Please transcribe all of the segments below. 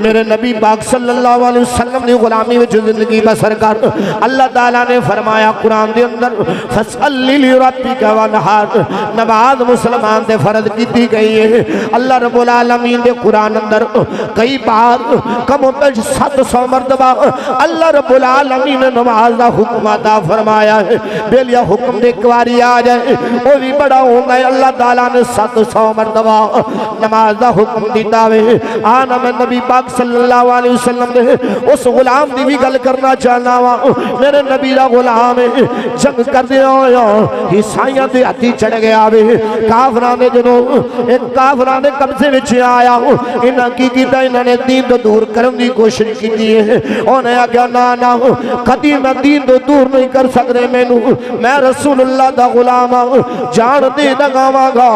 میرے نبی پاک صلی اللہ علیہ وسلم نے غلامی وچ زندگی بسر کر اللہ تعالیٰ نے فرمایا قرآن دے اندر فَصَلِّ لِرَبِّكَ وَانْحَرْ نماز مسلمان دے فرض کیتی گئی ہے اللہ رب العالمین دے قرآن اندر کئی بار کم و بیش 700 مرتبہ اللہ رب العالمین نے نماز دا حکم عطا فرمایا ہے بیلیا حکم دے کواری آ جائے وہ بھی بڑا ہونا ہے اللہ تعالیٰ نے 700 مرتبہ نماز دا حکم دیتا ہے آنا میں نبی پاک صلی اللہ علیہ وسلم نے اس غلام دی بھی گل کرنا چاہنا ہوا میرے نبی دا غلام جنگ کر دیا ہویا عیسائیاں دے ہتھی چڑھ گیا وے کافران نے جنوں ایک کافران نے قبضے وچ آیا انہاں کی کیتا انہاں نے دین تو دور کرن دی کوشش کیتی ہے انہیں آگیا نا کدی میں دین تو دور نہیں کر سکتے میں رسول اللہ دا غلام جان دے لگاواں گا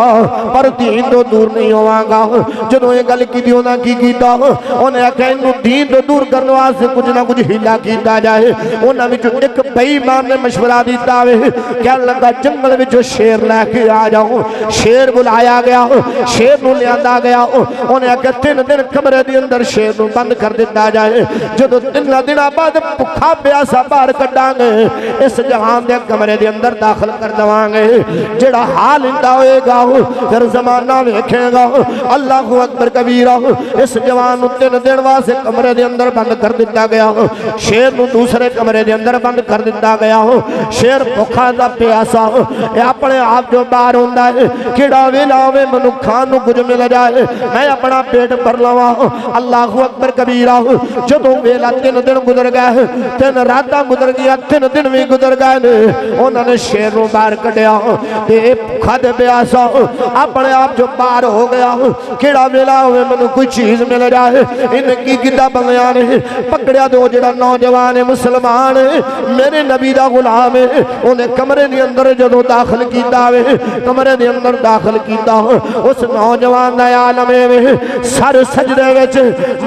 پر دین تو دور نہیں ہوواں گا جنوں یہ گل کی انہاں کی کیتا انہیں آگیا انہوں دین تو دور کرنے واسطے کچھ نہ کچھ ہلا کیتا جائے انہاں وچوں ایک بے ایمان نے مشورہ دیتا ہے کیا لگا جنگل وچوں شیر لے کے آ جاؤ شیر بلایا گیا شیر نو لیا گیا انہیں آگیا 3 دن کمرے دی اندر شیر نو بند کر دیتا جائے جدو 3 دن بعد بھکھا پیاسا باہر کڈاں گے اس جہان دے کمرے دے اندر داخل کر دواں گے جڑا حال اندا ہوئے گا پھر زمانہ ویکھے گا اللہ اکبر کبیرہ اس جوان نو 3 دن واسطے کمرے دے اندر بند کر دیتا گیا شیر نو دوسرے کمرے دے اندر بند کر دیتا گیا شیر بھکھا دا پیاسا اپنے آپ جو باہر ہوندا ہے کیڑا ویلا ہوے منکھاں نو کچھ مل جائے میں اپنا پیٹ بھر لواں اللہ اکبر کبیرہ جدوں ویلا 3 دن گزر گئے 3 راتاں گزر گیا 3 دن بھی گزر گئے انہوں نے شیر نو باہر کڈیا تے بھکھا تے پیاسا اپنے آپ جو باہر ہو گیا کیڑا ویلا ہوے مینوں کوئی چیز مل جائے انہیں کی کیتا بندیاں نے پکڑیا دو جڑا نوجوان مسلمان میرے نبی دا غلام انہیں کمرے دے اندر جدوں داخل کیتا وے کمرے دے اندر داخل کیتا اس نوجوان دا عالم میں سر سجدے وچ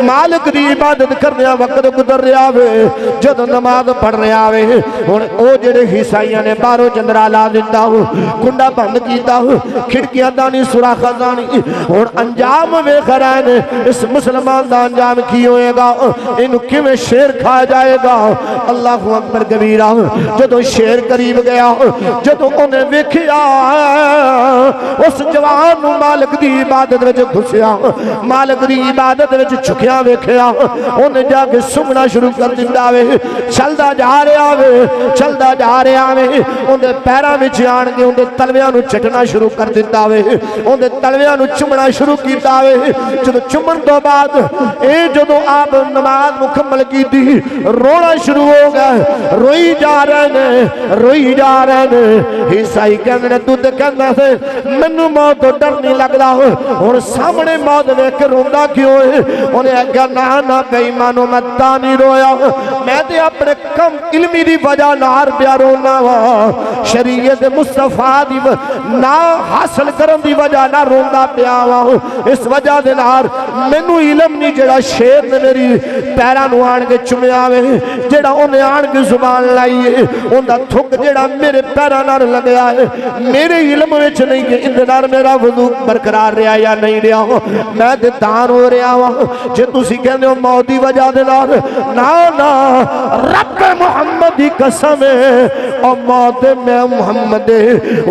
مالک دی عبادت کرنے وقت گزر رہا وے جدوں نماز پڑھ رہا وے ہن او جڑے عیسائیاں نے باہروں جندرا لا دتا کنڈا بند کیتا کھڑکیاں دا نہیں سوراخاں دا نہیں ہن انجام ویکھ رہے نے اس مسلمان دا انجام کی ہوئے گا اینو کیویں شیر کھا جائے گا اللہ اکبر کبیرہ جدوں شیر قریب گیا جدوں انہیں ویکھیا اس جوان نو مالک دی عبادت وچ گھسیا مالک دی عبادت وچ جھکیا ویکھیا انہیں جا کے سنگنا شروع کر دتا وے چلدا جا رہا وے چلدا جا رہا وے اندے پیراں وچ آن کے اندے تلویاں نو چٹنا شروع کر دتا وے اندے تلویاں نو چومنا شروع کیتا وے جدوں چومن تو بعد اے جدوں آپ نماز مکمل کیتی رونا شروع ہو گیا روئی جا رہے نے روئی جا رہے نے عیسائی کہندے نے تو تے کہندا سے مینوں موت تو ڈر نہیں لگدا ہن سامنے موت ویکھ کے روندا کیوں ہے انہیں کہا نا بے ایمانو میں تا نہیں رویا میں تے اپنے کم علمی دی وجہ نار پیا رونا وا شریعت مصطفیٰ دی نا حاصل کرن دی وجہ نہ روندا پیا وا اس وجہ دے نار مینوں علم نہیں جڑا شیر نے میری پیراں نو آن کے چومیا وے جڑا انہیں آن کے زبان لائی ہے اوندا تھک جڑا میرے پیراں نال لگیا ہے میرے علم وچ نہیں کہ اندے نال میرا وضو برقرار رہا یا نہیں رہا میں تے تان ہو رہا وا جے تسی کہندے ہو موت دی وجہ دے نال نا رب محمد دی قسم ہے اور موت میں محمد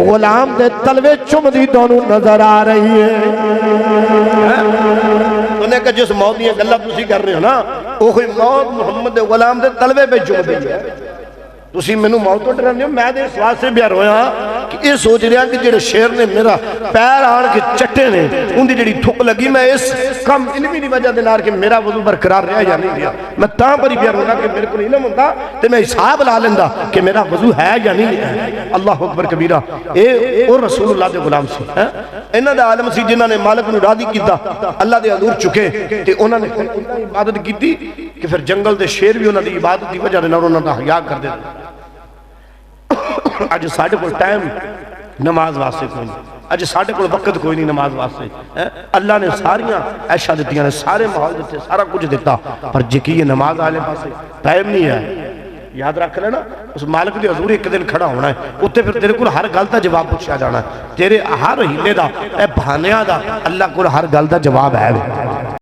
غلام دے تلوے چمدی دونوں نظر آ رہی ہے انہیں کہا جس موت دی گلاں تسی کر رہے ہو نا اوہی موت محمد غلام دے تلوے پہ چم دی ہے تسی مینوں موت تو ڈراندے ہو میں دے اس واسطے بھی رویا کہ یہ سوچ رہا کہ جڑے شیر نے میرا پیر آن کے چٹے نے ان دی جڑی تھک لگی میں اس کم علمی دی وجہ دے نال کہ میرا وضو برقرار رہا یا نہیں رہا میں تاں پر ہی بھی رونا کہ میرے کو علم ہوندا تے میں حساب لا لیندا کہ میرا وضو ہے یا نہیں ہے اللہ اکبر کبیرہ اے اور رسول اللہ دے غلام سی انہاں دا عالم سی جنہاں نے مالک نو راضی کیتا اللہ دے حضور چکے تے انہاں نے عبادت کیتی کہ پھر جنگل دے شیر بھی انہاں دی عبادت دی وجہ دے نال انہاں دا حیا کر دے اج ساڈے کول ٹائم نماز واسطے کوئی نہیں اج ساڈے کول وقت کوئی نہیں نماز واسطے اللہ نے ساریاں عیشاں دتیاں نے سارے ماحول دتے سارا کچھ دیتا پر جکی یہ نماز والے پاسے ٹائم نہیں ہے یاد رکھ لینا اس مالک دی حضور ایک دن کھڑا ہونا ہے اوتے پھر تیرے کول ہر گل دا جواب پوچھا جانا ہے تیرے ہر ہیلے دا اے بہانیاں دا اللہ کول ہر گل دا جواب ہے